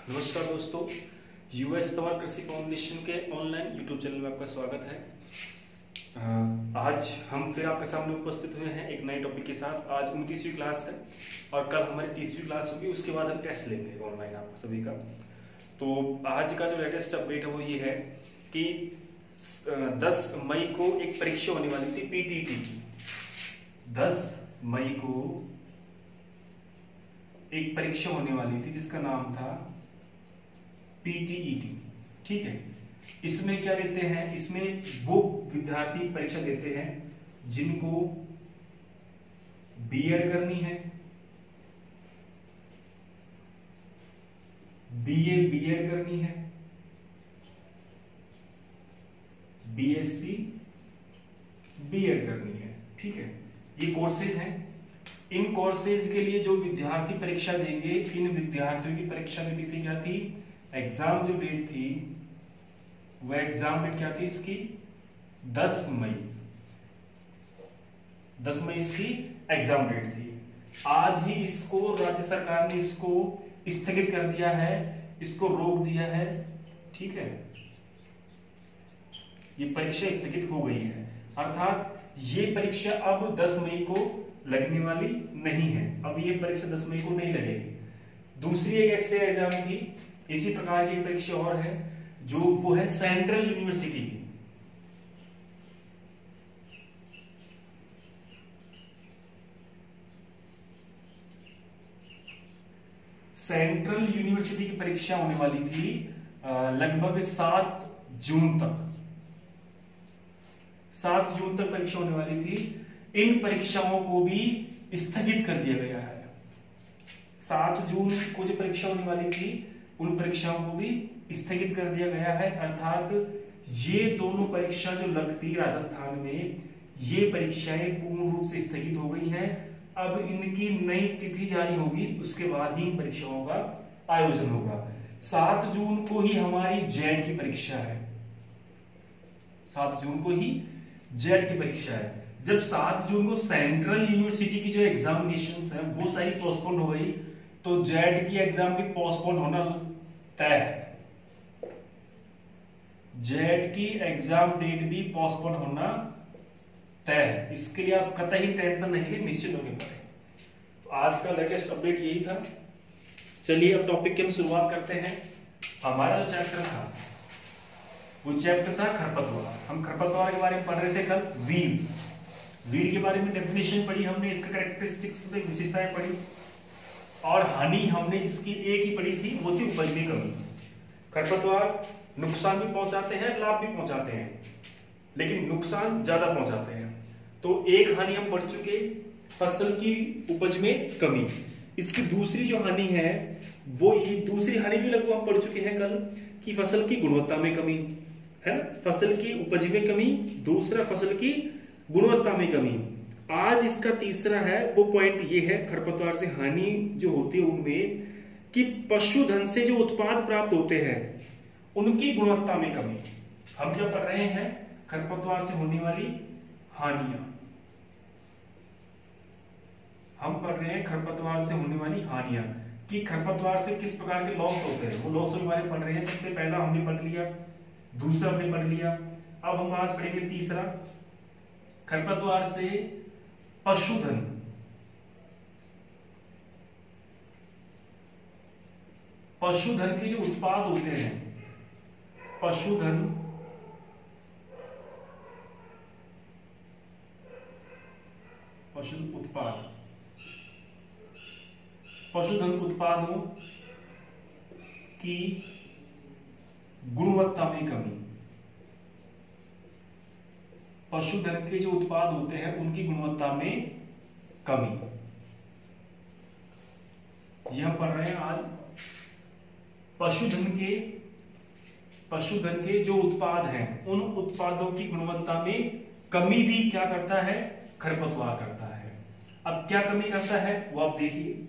नमस्कार दोस्तों, यूएस तंवर कृषि फाउंडेशन के ऑनलाइन यूट्यूब चैनल में आपका स्वागत है। आज हम फिर आपके सामने उपस्थित हुए हैं एक नए टॉपिक के साथ। आज 29वीं क्लास है और कल हमारी 30वीं क्लास होगी। उसके बाद हम टेस्ट लेंगे ऑनलाइन आप सभी का। तो आज का जो लेटेस्ट अपडेट है वो ये है कि 10 मई को एक परीक्षा होने वाली थी पीटीटी। 10 मई को एक परीक्षा होने वाली थी जिसका नाम था पीटीईटी। ठीक है, इसमें क्या लेते हैं, इसमें वो विद्यार्थी परीक्षा देते हैं जिनको बीएड करनी है, बीए बीएड करनी है, बीएससी बीएड करनी है। ठीक है, ये कोर्सेज हैं। इन कोर्सेज के लिए जो विद्यार्थी परीक्षा देंगे, इन विद्यार्थियों की परीक्षा की तिथि क्या थी, एग्जाम जो डेट थी वह एग्जाम डेट क्या थी इसकी 10 मई। 10 मई इसकी एग्जाम डेट थी। आज ही इसको राज्य सरकार ने इसको स्थगित कर दिया है, इसको रोक दिया है। ठीक है, ये परीक्षा स्थगित हो गई है, अर्थात ये परीक्षा अब 10 मई को लगने वाली नहीं है। अब ये परीक्षा 10 मई को नहीं लगेगी। दूसरी एक एक्स्ट्रा एग्जाम थी, इसी प्रकार की परीक्षा और है जो वो है सेंट्रल यूनिवर्सिटी की। सेंट्रल यूनिवर्सिटी की परीक्षा होने वाली थी लगभग 7 जून तक। 7 जून तक परीक्षा होने वाली थी। इन परीक्षाओं को भी स्थगित कर दिया गया है। 7 जून को जो परीक्षा होने वाली थी उन परीक्षाओं को भी स्थगित कर दिया गया है, अर्थात ये दोनों परीक्षा जो लगती राजस्थान में, ये परीक्षाएं पूर्ण रूप से स्थगित हो गई हैं। अब इनकी नई तिथि जारी होगी, उसके बाद ही इन परीक्षाओं का आयोजन होगा। 7 जून को ही हमारी जेड की परीक्षा है। 7 जून को ही जेड की परीक्षा है। जब 7 जून को सेंट्रल यूनिवर्सिटी की जो एग्जामिनेशंस है वो सारी पोस्टपोन हो गई, तो जेड की एग्जाम भी पोस्टपोन होना तय है। जेड की एग्जाम डेट भी पोस्टपोन होना तय है। इसके लिए आप कतई टेंशन नहीं ले, निश्चित होने पर। तो आज का लेटेस्ट अपडेट यही था। चलिए अब टॉपिक की हम शुरुआत करते हैं। हमारा जो चैप्टर था वो चैप्टर था खरपतवार। हम खरपतवार के बारे में पढ़ रहे थे कल। वीड के बारे में डेफिनेशन पढ़ी हमने, इसका कैरेक्टरिस्टिक्स में विशेषताएं पढ़ी, और हानि हमने इसकी एक ही पढ़ी थी, वो थी उपज में कमी। खरपतवार नुकसान भी पहुंचाते हैं, लाभ भी पहुंचाते हैं, लेकिन नुकसान ज्यादा पहुंचाते हैं। तो एक हानि हम पढ़ चुके, फसल की उपज में कमी। इसकी दूसरी जो हानि है वो ये दूसरी हानि भी लगभग हम पढ़ चुके हैं कल, कि फसल की गुणवत्ता में कमी है ना, फसल की उपज में कमी, दूसरा फसल की गुणवत्ता में कमी। आज इसका तीसरा है, वो पॉइंट ये है खरपतवार से हानि जो होती है उनमें, कि पशुधन से जो उत्पाद प्राप्त होते हैं उनकी गुणवत्ता में कमी। हम क्या पढ़ रहे हैं, खरपतवार से होने वाली हानियां। हम पढ़ रहे हैं खरपतवार से होने वाली हानियां, कि खरपतवार से किस प्रकार के लॉस होते हैं, वो लॉस के बारे में पढ़ रहे हैं। सबसे पहला हमने पढ़ लिया, दूसरा हमने पढ़ लिया, अब हम आज पढ़ेंगे तीसरा, खरपतवार से पशुधन। पशुधन के जो उत्पाद होते हैं, पशुधन उत्पाद, पशुधन उत्पादों की गुणवत्ता में कमी। पशुधन के जो उत्पाद होते हैं उनकी गुणवत्ता में कमी, यह पढ़ रहे हैं आज। पशुधन के जो उत्पाद हैं उन उत्पादों की गुणवत्ता में कमी भी क्या करता है, खरपतवार करता है। अब क्या कमी करता है वो आप देखिए।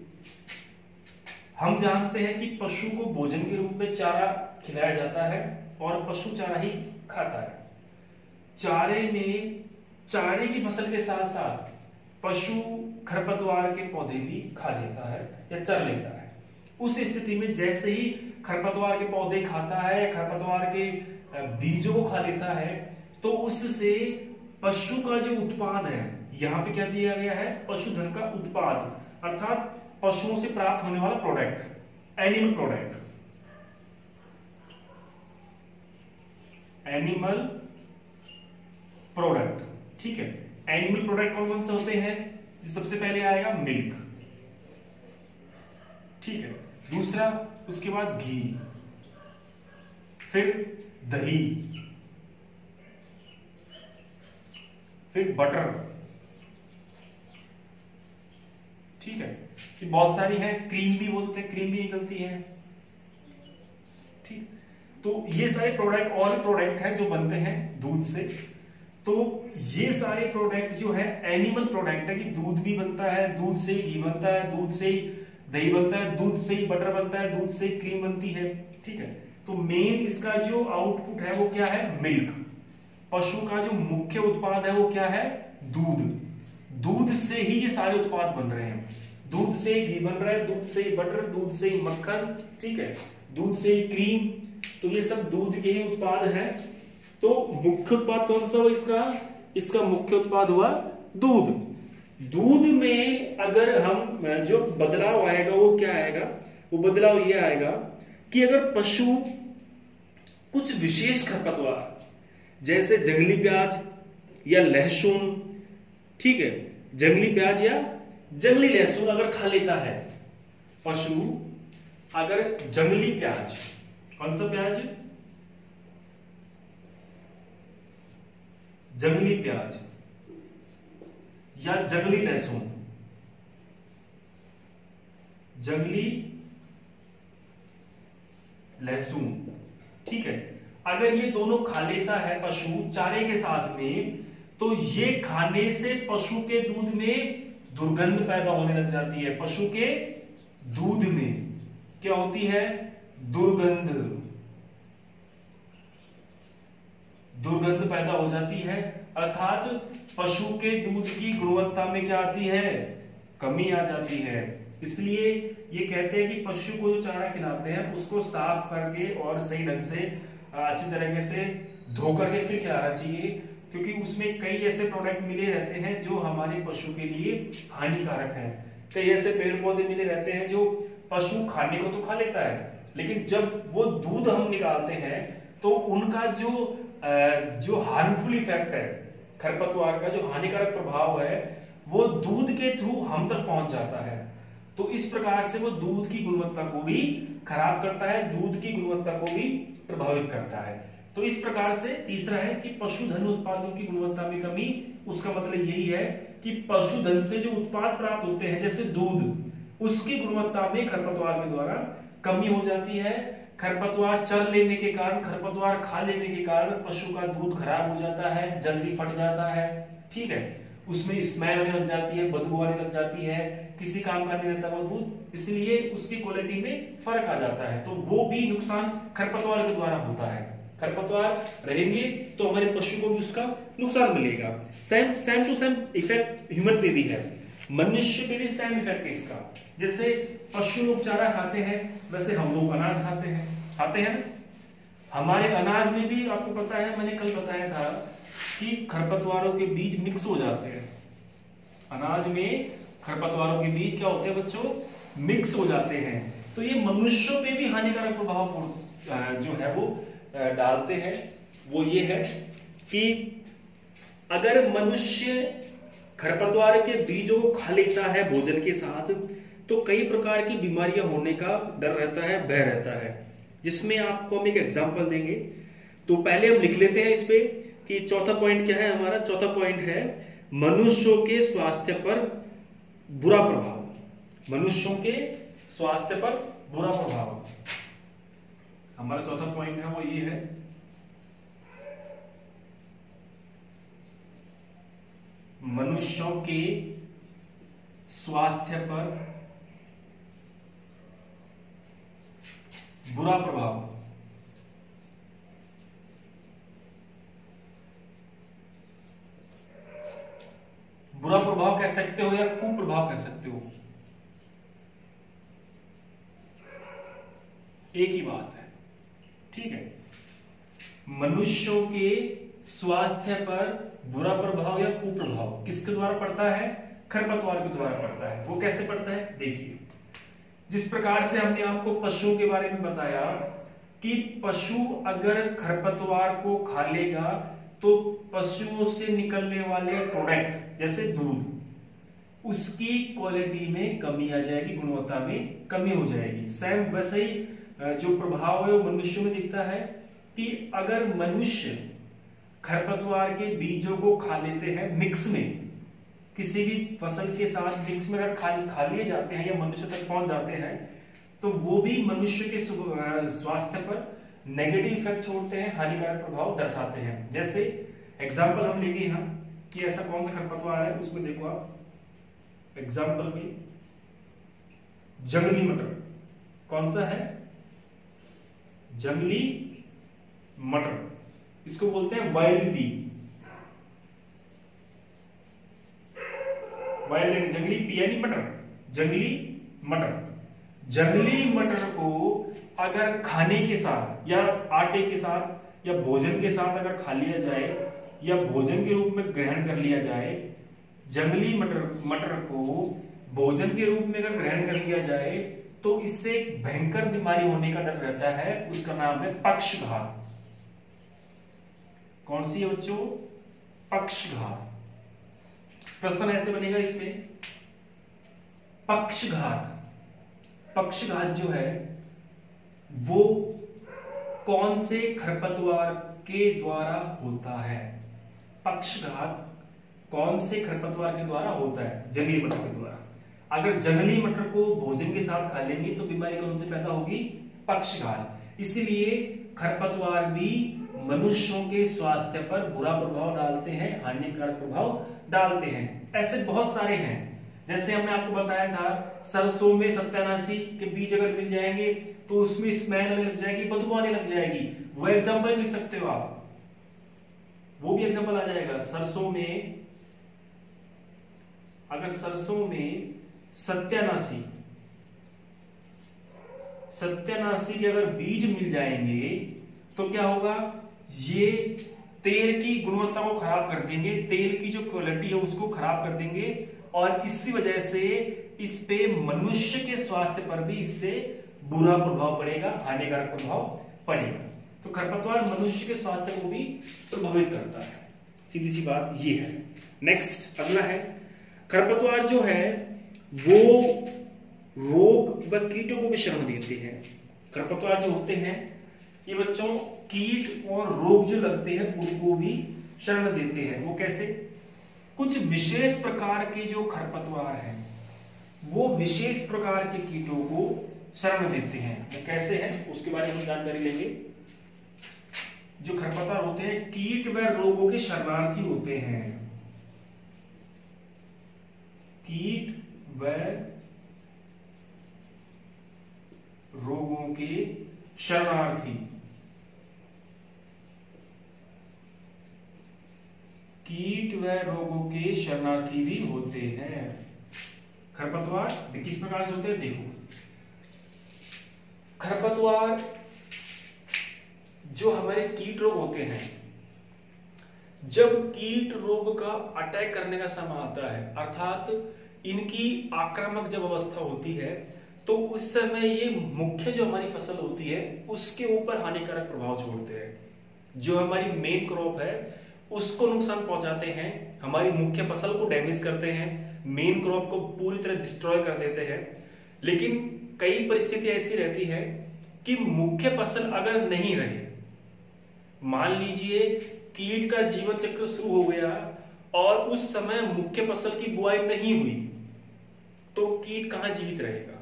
हम जानते हैं कि पशु को भोजन के रूप में चारा खिलाया जाता है और पशु चारा ही खाता है। चारे की फसल के साथ साथ पशु खरपतवार के पौधे भी खा जाता है या चर लेता है। उस स्थिति में जैसे ही खरपतवार के पौधे खाता है, खरपतवार के बीजों को खा लेता है, तो उससे पशु का जो उत्पाद है, यहां पे क्या दिया गया है, पशुधन का उत्पाद, अर्थात पशुओं से प्राप्त होने वाला product, animal product, animal product, ठीक है। एनिमल प्रोडक्ट कौन कौन से होते हैं? सबसे पहले आएगा मिल्क, ठीक है। दूसरा, उसके बाद घी, फिर दही, फिर बटर, ठीक है। ये बहुत सारी है, क्रीम भी बोलते हैं, क्रीम भी निकलती है, ठीक। तो ये सारे प्रोडक्ट और प्रोडक्ट हैं जो बनते हैं दूध से। तो ये सारे प्रोडक्ट जो है एनिमल प्रोडक्ट है, कि दूध भी बनता है, दूध से ही घी बनता है, दूध से ही दही बनता है, दूध से ही बटर बनता है, दूध से ही क्रीम बनती है, ठीक है। तो मेन इसका जो आउटपुट है वो क्या है? मिल्क। पशु का जो मुख्य उत्पाद है वो क्या है? दूध। दूध से ही ये सारे उत्पाद बन रहे हैं, दूध से ही घी बन रहा है, दूध से ही बटर, दूध से ही मक्खन, ठीक है, दूध से ही क्रीम, तो ये सब दूध के ही उत्पाद हैं। तो मुख्य उत्पाद कौन सा हुआ इसका? इसका मुख्य उत्पाद हुआ दूध। दूध में अगर हम जो बदलाव आएगा वो क्या आएगा? वो बदलाव ये आएगा कि अगर पशु कुछ विशेष खरपतवार जैसे जंगली प्याज या लहसुन, ठीक है, जंगली प्याज या जंगली लहसुन अगर खा लेता है पशु, अगर जंगली प्याज, कौन सा प्याज? जंगली प्याज या जंगली लहसुन, जंगली लहसुन, ठीक है, अगर ये दोनों खा लेता है पशु चारे के साथ में, तो ये खाने से पशु के दूध में दुर्गंध पैदा होने लग जाती है। पशु के दूध में क्या होती है? दुर्गंध, दुर्गंध पैदा हो जाती है, अर्थात पशु के दूध की गुणवत्ता में क्या आती है? कमी आ जाती है। इसलिए ये कहते हैं कि पशु को जो चारा खिलाते हैं उसको साफ करके और सही ढंग से अच्छी तरीके से धो करके फिर खिलाना चाहिए, क्योंकि उसमें कई ऐसे प्रोडक्ट मिले रहते हैं जो हमारे पशु के लिए हानिकारक हैं। कई ऐसे पेड़ पौधे मिले रहते हैं जो पशु खाने को तो खा लेता है, लेकिन जब वो दूध हम निकालते हैं तो उनका जो हार्मफुल इफेक्ट है, खरपतवार का जो हानिकारक प्रभाव है, वो दूध के थ्रू हम तक पहुंच जाता है। तो इस प्रकार से वो दूध की गुणवत्ता को भी खराब करता है, दूध की गुणवत्ता को भी प्रभावित करता है। तो इस प्रकार से तीसरा है कि पशुधन उत्पादों की गुणवत्ता में कमी। उसका मतलब यही है कि पशुधन से जो उत्पाद प्राप्त होते हैं जैसे दूध, उसकी गुणवत्ता में खरपतवार के द्वारा कमी हो जाती है। खरपतवार चर लेने के कारण, खरपतवार खा लेने के कारण पशु का दूध खराब हो जाता है, जल्दी फट जाता है, ठीक है, उसमें स्मेल आने लग जाती है, बदबू आने लग जाती है, किसी काम का नहीं रहता वो दूध, इसलिए उसकी क्वालिटी में फर्क आ जाता है। तो वो भी नुकसान खरपतवार के द्वारा होता है। खरपतवार रहेंगे तो हमारे पशु को भी उसका नुकसान मिलेगा। Same to same effect human पे भी है, मनुष्य पे भी सेम इफेक्ट है इसका। जैसे पशु लोग चारा खाते हैं, वैसे हम लोग अनाज खाते हैं। हमारे अनाज में भी आपको पता है, मैंने कल बताया था कि खरपतवारों के बीज मिक्स हो जाते हैं। अनाज में खरपतवारों के बीज क्या होते हैं बच्चों? मिक्स हो जाते हैं। तो ये मनुष्यों पे भी हानिकारक प्रभाव जो है वो डालते हैं। वो ये है कि अगर मनुष्य खरपतवार के बीजों को खा लेता है भोजन के साथ, तो कई प्रकार की बीमारियां होने का डर रहता है, भय रहता है, जिसमें आपको हम एक एग्जांपल देंगे। तो पहले हम लिख लेते हैं इस पे कि चौथा पॉइंट क्या है हमारा। चौथा पॉइंट है मनुष्यों के स्वास्थ्य पर बुरा प्रभाव। मनुष्यों के स्वास्थ्य पर बुरा प्रभाव, हमारा चौथा पॉइंट है वो ये है, मनुष्यों के स्वास्थ्य पर बुरा प्रभाव। बुरा प्रभाव कह सकते हो या कुप्रभाव कह सकते हो। एक ही बात है, ठीक है। मनुष्यों के स्वास्थ्य पर बुरा प्रभाव या कुप्रभाव किसके द्वारा पड़ता है? खरपतवार के द्वारा पड़ता है। वो कैसे पड़ता है? देखिए, जिस प्रकार से हमने आपको पशुओं के बारे में बताया कि पशु अगर खरपतवार को खा लेगा तो पशुओं से निकलने वाले प्रोडक्ट जैसे दूध, उसकी क्वालिटी में कमी आ जाएगी, गुणवत्ता में कमी हो जाएगी। सेम वैसे ही जो प्रभाव है वो मनुष्य में दिखता है कि अगर मनुष्य खरपतवार के बीजों को खा लेते हैं मिक्स में, किसी भी फसल के साथ मिक्स में अगर खा लिए जाते हैं या मनुष्य तक पहुंच जाते हैं, तो वो भी मनुष्य के स्वास्थ्य पर नेगेटिव इफेक्ट छोड़ते हैं, हानिकारक प्रभाव दर्शाते हैं। जैसे एग्जाम्पल हम लेंगे यहाँ कि ऐसा कौन सा खरपतवार है, उसमें देखो आप एग्जाम्पल में जंगली मटर। कौन सा है? जंगली मटर, इसको बोलते हैं वाइल्ड पी। वाइल्ड जंगली पी यानी मटर, जंगली मटर। जंगली मटर को अगर खाने के साथ या आटे के साथ या भोजन के साथ अगर खा लिया जाए या भोजन के रूप में ग्रहण कर लिया जाए, जंगली मटर को भोजन के रूप में अगर ग्रहण कर लिया जाए तो इससे एक भयंकर बीमारी होने का डर रहता है, उसका नाम है पक्षघात। कौन सी है बच्चों? पक्षघात। प्रश्न ऐसे बनेगा इसमें, पक्षघात। पक्षघात जो है वो कौन से खरपतवार के द्वारा होता है? पक्षघात कौन से खरपतवार के द्वारा होता है? जंगली मटर के द्वारा। अगर जंगली मटर को भोजन के साथ खा लेंगे तो बीमारी कौन से पैदा होगी? पक्षघात। इसीलिए खरपतवार भी मनुष्यों के स्वास्थ्य पर बुरा प्रभाव डालते हैं, हानिकारक प्रभाव डालते हैं। ऐसे बहुत सारे हैं, जैसे हमने आपको बताया था सरसों में सत्यानाशी के बीज अगर मिल जाएंगे तो उसमें स्मेल आने लग जाएगी, बदबू आने लग जाएगी। वो एग्जाम्पल लिख सकते हो आप, वो भी एग्जाम्पल आ जाएगा। सरसों में अगर सरसों में सत्यानाशी के अगर बीज मिल जाएंगे तो क्या होगा? ये तेल की गुणवत्ता को खराब कर देंगे, तेल की जो क्वालिटी है उसको खराब कर देंगे, और इसी वजह से इस पे मनुष्य के स्वास्थ्य पर भी इससे बुरा प्रभाव पड़ेगा, हानिकारक प्रभाव पड़ेगा। तो खरपतवार मनुष्य के स्वास्थ्य को भी प्रभावित करता है, सीधी सी बात ये है। नेक्स्ट अगला है, खरपतवार जो है वो रोग व कीटों को भी शरण देते हैं। खरपतवार जो होते हैं ये बच्चों कीट और रोग जो लगते हैं उनको भी शरण देते हैं। वो कैसे? कुछ विशेष प्रकार के जो खरपतवार हैं वो विशेष प्रकार के कीटों को शरण देते हैं। वो कैसे हैं उसके बारे में जानकारी लेंगे। जो खरपतवार होते हैं कीट व रोगों के शरणार्थी होते हैं। कीट व रोगों के शरणार्थी, कीट व रोगों के शरणार्थी भी होते हैं। खरपतवार किस प्रकार से होते हैं? देखो, खरपतवार जो हमारे कीट रोग होते हैं, जब कीट रोग का अटैक करने का समय आता है, अर्थात इनकी आक्रामक जब अवस्था होती है, तो उस समय ये मुख्य जो हमारी फसल होती है उसके ऊपर हानिकारक प्रभाव छोड़ते हैं। जो हमारी मेन क्रॉप है उसको नुकसान पहुंचाते हैं, हमारी मुख्य फसल को डैमेज करते हैं, मेन क्रॉप को पूरी तरह डिस्ट्रॉय कर देते हैं। लेकिन कई परिस्थिति ऐसी रहती है कि मुख्य फसल अगर नहीं रहे, मान लीजिए कीट का जीवन चक्र शुरू हो गया और उस समय मुख्य फसल की बुआई नहीं हुई, तो कीट कहां जीवित रहेगा?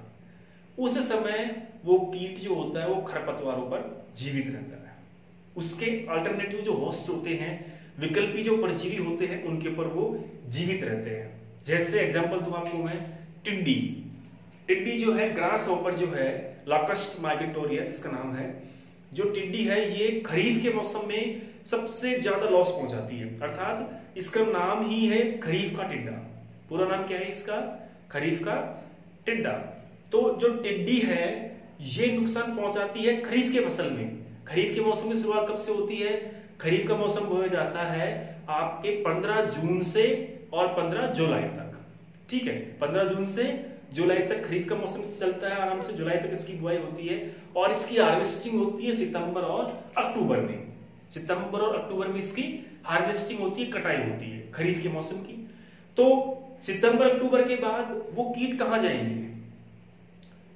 उस समय वो कीट जो होता है वो खरपतवारों पर जीवित रहता है। उसके अल्टरनेटिव जो होस्ट होते हैं, विकल्पी जो परजीवी होते हैं, उनके ऊपर वो जीवित रहते हैं। जैसे एग्जांपल दूं आपको मैं, टिड्डी। टिड्डी जो है, ग्रास हॉपर जो है, लॉकस्ट माइग्रेटोरिया इसका नाम है, जो टिड्डी है ये खरीफ के मौसम में सबसे ज्यादा लॉस पहुंचाती है। अर्थात इसका नाम ही है खरीफ का टिड्डा। पूरा नाम क्या है इसका? खरीफ का टिड्डा। तो जो टिड्डी है ये नुकसान पहुंचाती है खरीफ के फसल में। खरीफ के मौसम की शुरुआत कब से होती है? खरीफ का मौसम बोया जाता है आपके 15 जून से और 15 जुलाई तक। ठीक है, 15 जून से जुलाई तक खरीफ का मौसम चलता है आराम से, जुलाई तक इसकी बुआई होती है और इसकी हार्वेस्टिंग होती है सितंबर और अक्टूबर में। सितंबर और अक्टूबर में इसकी हार्वेस्टिंग होती है, कटाई होती है खरीफ के मौसम की। तो सितंबर अक्टूबर के बाद वो कीट कहां जाएंगे?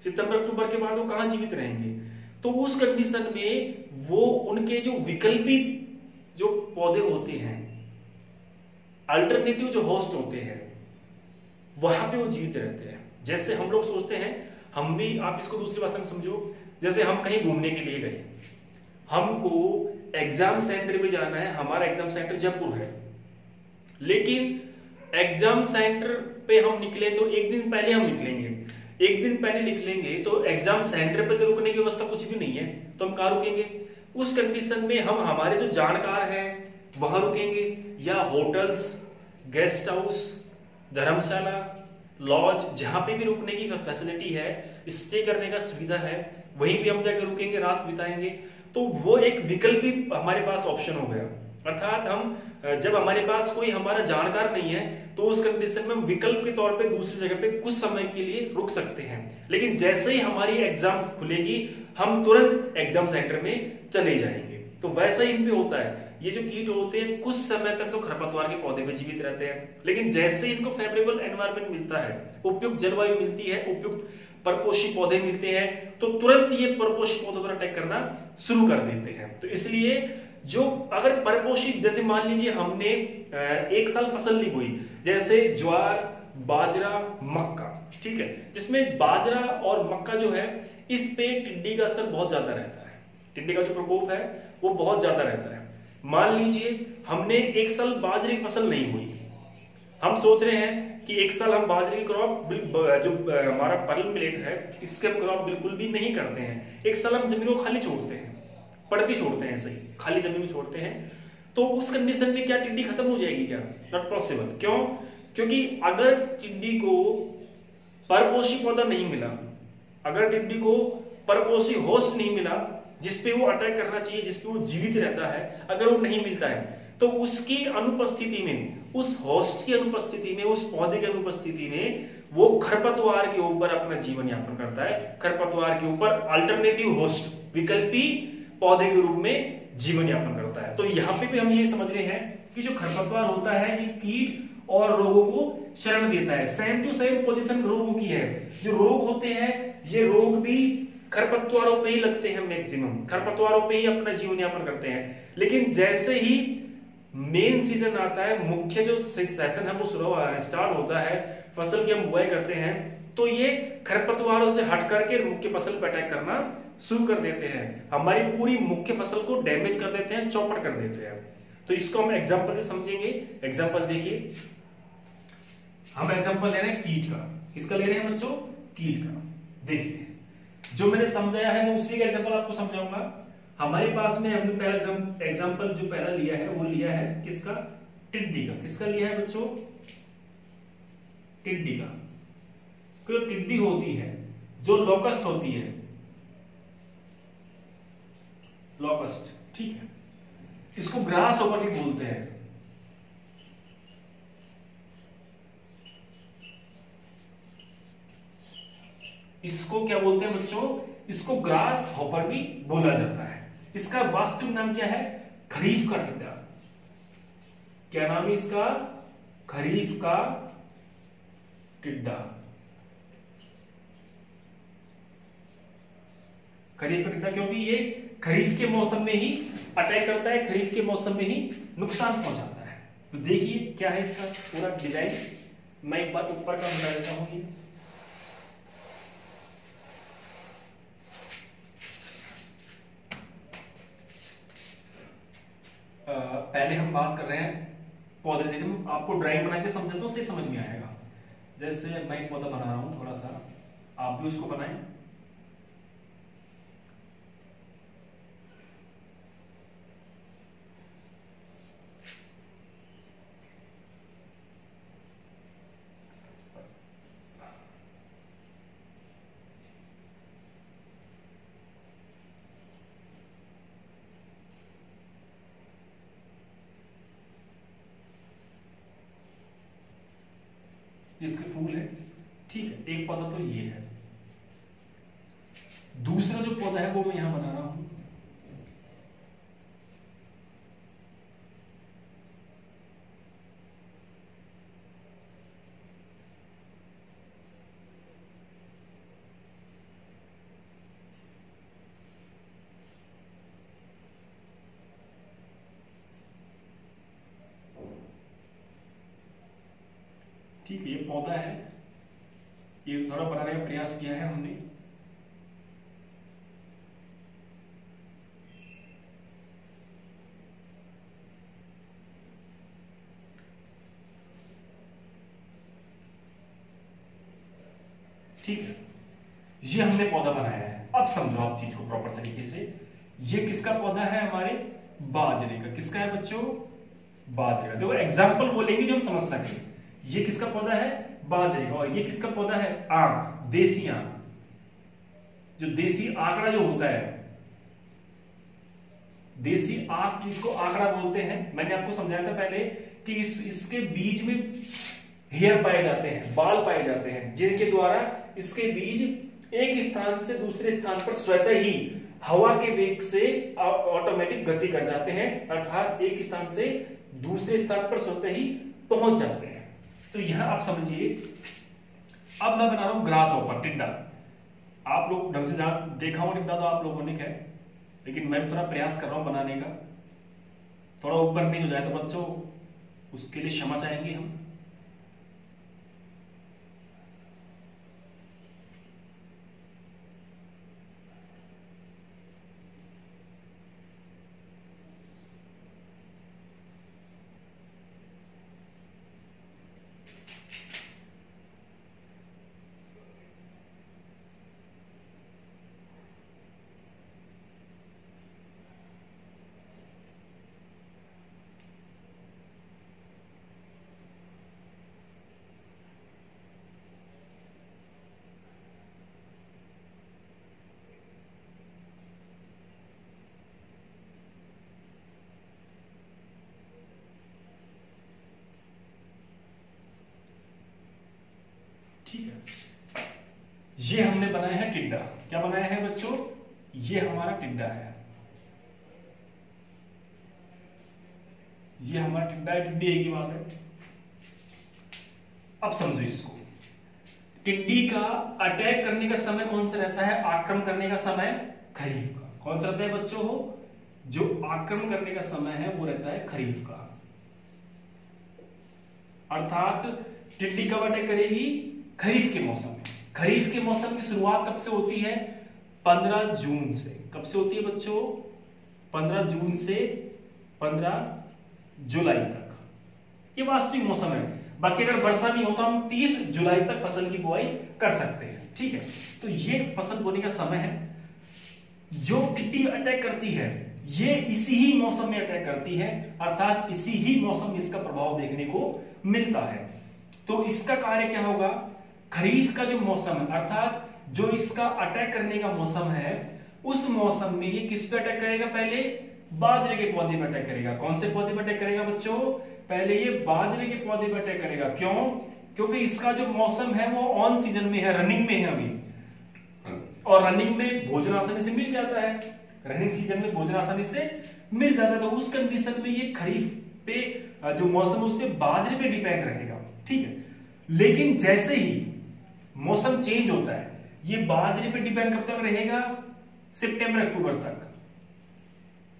सितंबर अक्टूबर के बाद वो कहां जीवित रहेंगे? तो उस कंडीशन में वो उनके जो विकल्पी जो पौधे होते हैं, अल्टरनेटिव जो होस्ट होते हैं, वहां पे वो जीवित रहते हैं। जैसे हम लोग सोचते हैं, हम भी, आप इसको दूसरी भाषा में समझो, जैसे हम कहीं घूमने के लिए गए, हमको एग्जाम सेंटर में जाना है, हमारा एग्जाम सेंटर जयपुर है, लेकिन एग्जाम सेंटर पे हम निकले तो एक दिन पहले हम निकलेंगे, एक दिन पहले निकलेंगे तो एग्जाम सेंटर पे तो रुकने की व्यवस्था कुछ भी नहीं है, तो हम कहां रुकेंगे? उस कंडीशन में हम हमारे जो जानकार हैं वहां रुकेंगे, या होटल्स, गेस्ट हाउस, धर्मशाला, लॉज, जहां पे भी रुकने की फैसिलिटी है, स्टे करने का सुविधा है, वहीं पे हम जाकर रुकेंगे, रात बिताएंगे। तो वो एक विकल्प भी हमारे पास ऑप्शन हो गया। अर्थात हम जब हमारे पास कोई हमारा जानकार नहीं है तो उस कंडीशन में हम विकल्प के तौर पे दूसरी जगह पे कुछ समय के लिए रुक सकते हैं, लेकिन जैसे ही हमारी एग्जाम खुलेगी हम तुरंत एग्जाम सेंटर में चले जाएंगे। तो वैसा ही इनपे होता है, ये जो कीट होते हैं कुछ समय तक तो खरपतवार के पौधे पे जीवित रहते हैं, लेकिन जैसे इनको फेवरेबल एनवायरनमेंट मिलता है, उपयुक्त जलवायु मिलती है, उपयुक्त परपोषी पौधे मिलते हैं, तो तुरंत ये परपोषी पौधों पर अटैक करना शुरू कर देते हैं। तो इसलिए जो अगर परपोषी, जैसे मान लीजिए हमने एक साल फसल ली हुई, जैसे ज्वार, बाजरा, मक्का, ठीक है, जिसमें बाजरा और मक्का जो है इस पे टिड्डी का असर बहुत ज्यादा रहता है, टिड्डी का जो प्रकोप है वो बहुत ज्यादा रहता है। मान लीजिए हमने एक साल बाजरे की फसल नहीं हुई, हम सोच रहे हैं कि एक साल हम बाजरे की क्रॉप, जो हमारा पर्ल मिलेट है, इसके क्रॉप बिल्कुल भी नहीं करते हैं, एक साल हम जमीन को खाली छोड़ते हैं, पड़ती छोड़ते हैं, ऐसे ही खाली जमीन में छोड़ते हैं, तो उस कंडीशन में क्या टिड्डी खत्म हो जाएगी? क्या? Not possible. क्यों? क्योंकि अगर टिड्डी को परपोषी पौधा नहीं मिला, अगर टिड्डी को परपोषी होस्ट नहीं मिला जिसपे वो अटैक करना चाहिए, जिसपे वो जीवित रहता है, अगर वो नहीं मिलता है तो उसकी अनुपस्थिति में, उस होस्ट की अनुपस्थिति में, उस पौधे की अनुपस्थिति में वो खरपतवार के ऊपर अपना जीवन यापन करता है, खरपतवार के ऊपर अल्टरनेटिव होस्ट, विकल्पी पौधे के रूप में जीवन यापन करता है। तो यहाँ पे भी हम ये समझ रहे हैं कि जो खरपतवार होता है ये कीट और रोगों को शरण देता है। सेम टू सेम पोजीशन रोगों की है, जो रोग होते हैं ये रोग भी खरपतवारों पे ही लगते हैं, मैक्सिमम खरपतवारों पे ही अपना जीवन यापन करते हैं। लेकिन जैसे ही मेन सीजन आता है, मुख्य जो सेशन है वो स्टार्ट होता है, फसल की हम बुआई करते हैं, तो ये खरपतवारों से हट करके मुख्य फसल पर अटैक करना शुरू कर देते हैं, हमारी पूरी मुख्य फसल को डैमेज कर देते हैं, चौपट कर देते हैं। तो इसको हम एग्जांपल से समझेंगे। एग्जांपल देखिए, हम एग्जांपल ले रहे हैं कीट का। किसका ले रहे हैं बच्चों? कीट का। देखिए जो मैंने समझाया है मैं उसी का एग्जांपल आपको समझाऊंगा। हमारे पास में हमने पहला एग्जांपल जो पहला लिया है वो लिया है किसका? टिड्डी का। किसका लिया है बच्चों? टिड्डी का। जो टिड्डी होती है, जो लोकस्ट होती है, लोकस्ट, ठीक है, इसको ग्रास होपर भी बोलते हैं। इसको क्या बोलते हैं बच्चों? इसको ग्रास हॉपर भी बोला जाता है। इसका वास्तविक नाम क्या है? खरीफ का टिड्डा। क्या नाम है इसका? खरीफ का टिड्डा। खरीफ का टिड्डा क्योंकि ये खरीफ के मौसम में ही अटैक करता है, खरीफ के मौसम में ही नुकसान पहुंचाता है। तो देखिए क्या है इसका पूरा डिजाइन, मैं एक बार ऊपर का बता देता हूं। पहले हम बात कर रहे हैं पौधे, देखिए आपको ड्राइंग बना के समझाता हूं, उससे समझ में आएगा। जैसे मैं एक पौधा बना रहा हूं, थोड़ा सा आप भी उसको बनाएं। इसके फूल है, ठीक है। एक पौधा तो ये है। दूसरा जो पौधा है वो मैं यहां बना रहा हूं, ठीक है। ये पौधा है, ये थोड़ा बनाने का प्रयास किया है हमने। ठीक है, ये हमने पौधा बनाया है। अब समझो आप चीज को प्रॉपर तरीके से। ये किसका पौधा है? हमारे बाजरे का। किसका है बच्चों? बाजरे का। देखो एग्जाम्पल बोलेंगे जो हम समझ सके। ये किसका पौधा है? बाजरे का। और ये किसका पौधा है? आंख, देसी आंख। जो देसी आंकड़ा जो होता है, देसी आंख जिसको आंकड़ा बोलते हैं, मैंने आपको समझाया था पहले कि इसके बीज में हेयर पाए जाते हैं, बाल पाए जाते हैं, जिनके द्वारा इसके बीज एक स्थान से दूसरे स्थान पर स्वतः ही हवा के वेग से ऑटोमेटिक गति कर जाते हैं, अर्थात एक स्थान से दूसरे स्थान पर स्वतः ही पहुंच जाते हैं। तो यहां आप समझिए, अब मैं बना रहा हूं ग्रास हॉपर, टिड्डा। आप लोग ढंग से देखा हो टिड्डा तो आप लोगों ने क्या, लेकिन मैं भी थोड़ा प्रयास कर रहा हूं बनाने का। थोड़ा ऊपर नीचे हो जाए तो बच्चों उसके लिए क्षमा चाहेंगे हम। ठीक है, ये हमने बनाया है टिड्डा। क्या बनाया है बच्चों? ये हमारा टिड्डा है, ये हमारा टिड्डा है, टिड्डी एक ही बात है। अब समझो इसको, टिड्डी का अटैक करने का समय कौन सा रहता है? आक्रमण करने का समय खरीफ का। कौन सा रहता है बच्चों? जो आक्रमण करने का समय है वो रहता है खरीफ का। अर्थात टिड्डी कब अटैक करेगी? खरीफ के मौसम में। खरीफ के मौसम की शुरुआत कब से होती है? 15 जून से। कब से होती है बच्चों? 15 जून से 15 जुलाई तक। ये वास्तविक मौसम है। बाकी अगर वर्षा नहीं होता हम 30 जुलाई तक फसल की बुआई कर सकते हैं। ठीक है, तो ये फसल बोने का समय है। जो टिड्डी अटैक करती है ये इसी ही मौसम में अटैक करती है, अर्थात इसी ही मौसम में इसका प्रभाव देखने को मिलता है। तो इसका कार्य क्या होगा? खरीफ का जो मौसम है, अर्थात जो इसका अटैक करने का मौसम है, उस मौसम में ये किस पे अटैक करेगा? पहले बाजरे के पौधे पे अटैक करेगा। कौन से पौधे पे अटैक करेगा बच्चों? पहले ये बाजरे के पौधे पे अटैक करेगा। क्यों? क्योंकि इसका जो मौसम है वो ऑन सीजन में है, रनिंग में है अभी, और रनिंग में भोजन आसानी से मिल जाता है। रनिंग सीजन में भोजन आसानी से मिल जाता है, तो उस कंडीशन में ये खरीफ पे जो मौसम है उस पे बाजरे पे डिपेंड रहेगा। ठीक है, लेकिन जैसे ही मौसम चेंज होता है ये बाजरे पे डिपेंड कब तक रहेगा? सितंबर अक्टूबर तक।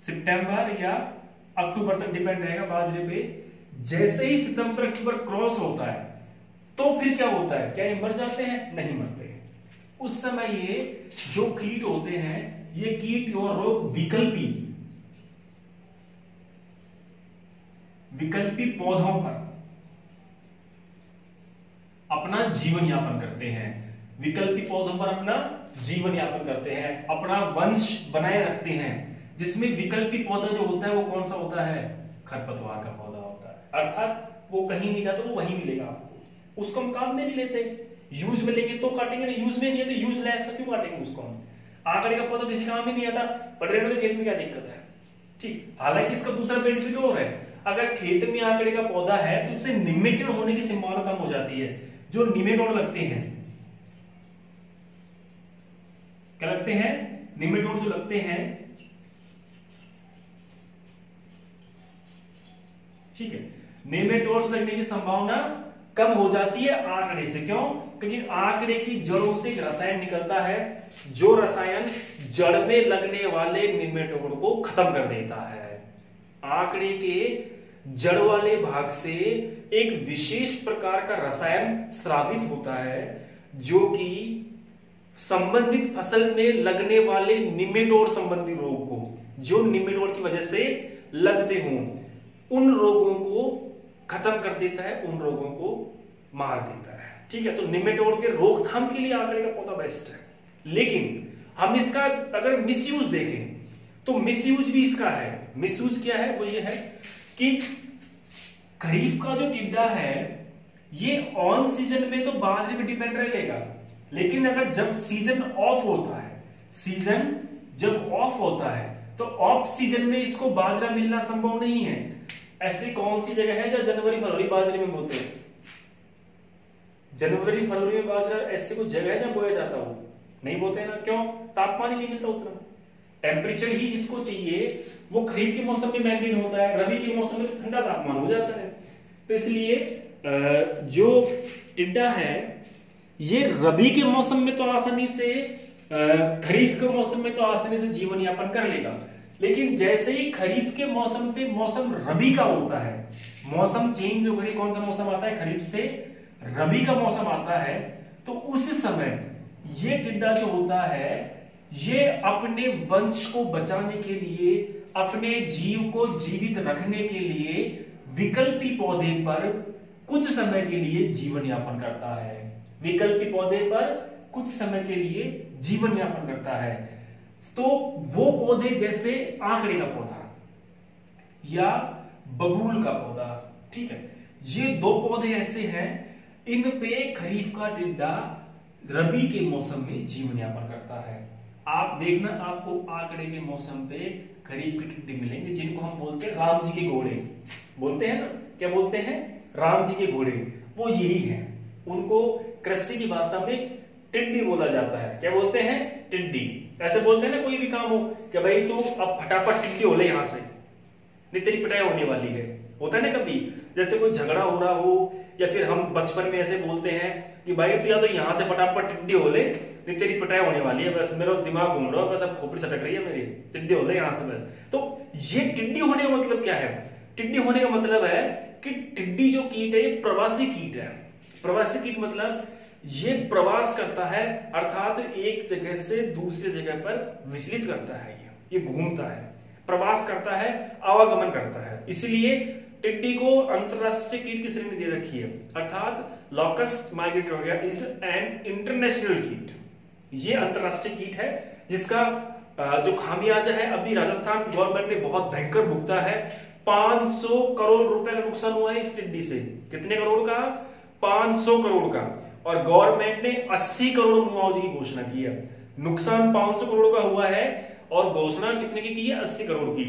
सितंबर या अक्टूबर तक डिपेंड रहेगा बाजरे पे। जैसे ही सितंबर अक्टूबर क्रॉस होता है तो फिर क्या होता है? क्या ये मर जाते हैं? नहीं मरते। उस समय ये जो कीट होते हैं, ये कीट और रोग विकल्पी पौधों पर अपना जीवन यापन करते हैं। विकल्पी पौधों पर अपना जीवन यापन करते हैं, अपना वंश बनाए रखते हैं। जिसमें विकल्पी पौधा जो होता है वो कौन सा होता है? खरपतवार का पौधा होता है। अर्थात वो कहीं नहीं जाता, वो वहीं मिलेगा आपको। उसको हम काम में नहीं लेते, यूज में लेंगे तो काटेंगे, नहीं यूज में नहीं है तो यूजलेस क्यों काटेंगे उसको हम? आंकड़े का पौधा किसी काम में नहीं आता, पटरेने तो खेत में क्या दिक्कत है? ठीक, हालांकि इसका दूसरा बेनिफिट और है, अगर खेत में आंकड़े का पौधा है तो इससे निमेटेड होने की संभावना कम हो जाती है। जो निमेटोड लगते हैं, क्या लगते हैं, निमेटोड जो लगते हैं, ठीक है, नेमेटोड्स लगने की संभावना कम हो जाती है आंकड़े से। क्यों? क्योंकि आंकड़े की जड़ों से एक रसायन निकलता है, जो रसायन जड़ में लगने वाले निमेटोड को खत्म कर देता है। आंकड़े के जड़ वाले भाग से एक विशेष प्रकार का रसायन स्रावित होता है, जो कि संबंधित फसल में लगने वाले निमेटोड संबंधी रोग को, जो निमेटोड की वजह से लगते हों, उन रोगों को खत्म कर देता है, उन रोगों को मार देता है। ठीक है, तो निमेटोड के रोकथाम के लिए आंकड़े का पौधा बेस्ट है। लेकिन हम इसका अगर मिसयूज देखें तो मिसयूज भी इसका है। मिसयूज क्या है? वो ये है कि खरीफ का जो टिड्डा है ये ऑन सीजन में तो बाजरे पे डिपेंड रहेगा, लेकिन अगर जब सीजन ऑफ होता है, सीजन जब ऑफ होता है तो ऑफ सीजन में इसको बाजरा मिलना संभव नहीं है। ऐसी कौन सी जगह है जहां जनवरी फरवरी बाजरे में बोते हैं? जनवरी फरवरी में बाजरा ऐसी कोई जगह है जहां बोया जाता हो? नहीं बोते हैं ना। क्यों? तापमान ही नहीं मिलता उतना, टेम्परेचर ही जिसको चाहिए वो खरीफ के मौसम में मेंटेन होता है, रबी के मौसम में ठंडा तापमान हो जाता है। तो इसलिए जो टिड्डा है ये रबी के मौसम में तो आसानी से, खरीफ के मौसम में तो आसानी से जीवन यापन कर लेगा, लेकिन जैसे ही खरीफ के मौसम से मौसम रबी का होता है, मौसम चेंज होकर कौन सा मौसम आता है? खरीफ से रबी का मौसम आता है, तो उस समय ये टिड्डा जो होता है ये अपने वंश को बचाने के लिए, अपने जीव को जीवित रखने के लिए विकल्पी पौधे पर कुछ समय के लिए जीवन यापन करता है। विकल्पी पौधे पर कुछ समय के लिए जीवन यापन करता है। तो वो पौधे जैसे आंकड़े का पौधा या बबूल का पौधा, ठीक है, ये दो पौधे ऐसे हैं, इन पे खरीफ का टिड्डा रबी के मौसम में जीवन यापन करता है। आप देखना, आपको आंकड़े के मौसम पे खरीफ के टिड्डे मिलेंगे, जिनको हम बोलते हैं राम जी के घोड़े, बोलते हैं ना, क्या बोलते हैं? राम जी के घोड़े, वो यही है। उनको कृषि की भाषा में टिड्डी बोला जाता है। क्या बोलते हैं? टिड्डी। ऐसे बोलते हैं ना कोई भी काम हो कि भाई तू अब फटाफट टिड्डी हो ले यहां से, नहीं तेरी पिटाई होने वाली है। होता है ना कभी, जैसे कोई झगड़ा हो रहा हो, या फिर हम बचपन में ऐसे बोलते हैं कि भाई तू या तो यहां से फटाफट टिड्डी हो ले, नहीं तेरी पिटाई होने वाली है, बस मेरा दिमाग घूम रहा है, बस अब खोपड़ी सटक रही है मेरी, टिड्डी हो ले यहां से बस। तो ये टिड्डी होने का मतलब क्या है? टिड्डी होने का मतलब है कि टिड्डी जो कीट है ये प्रवासी कीट है। प्रवासी कीट मतलब ये प्रवास करता है, अर्थात एक जगह से दूसरी जगह पर विचलित करता है, ये घूमता है, प्रवास करता है, आवागमन करता है। इसलिए टिड्डी को अंतरराष्ट्रीय कीट की श्रेणी दे रखी है, अर्थात लॉकस्ट माइग्रेटोरिया इज एन इंटरनेशनल कीट। ये अंतरराष्ट्रीय कीट है जिसका जो खामियाजा है अभी राजस्थान गवर्नमेंट ने बहुत भयंकर भुगता है। 500 करोड़ रुपए का नुकसान हुआ है इस टिड्डी से। कितने करोड़ का? 500 करोड़ का। और गवर्नमेंट ने 80 करोड़ मुआवजे की घोषणा की है। नुकसान 500 करोड़ का हुआ है और घोषणा कितने की है? 80 करोड़ की।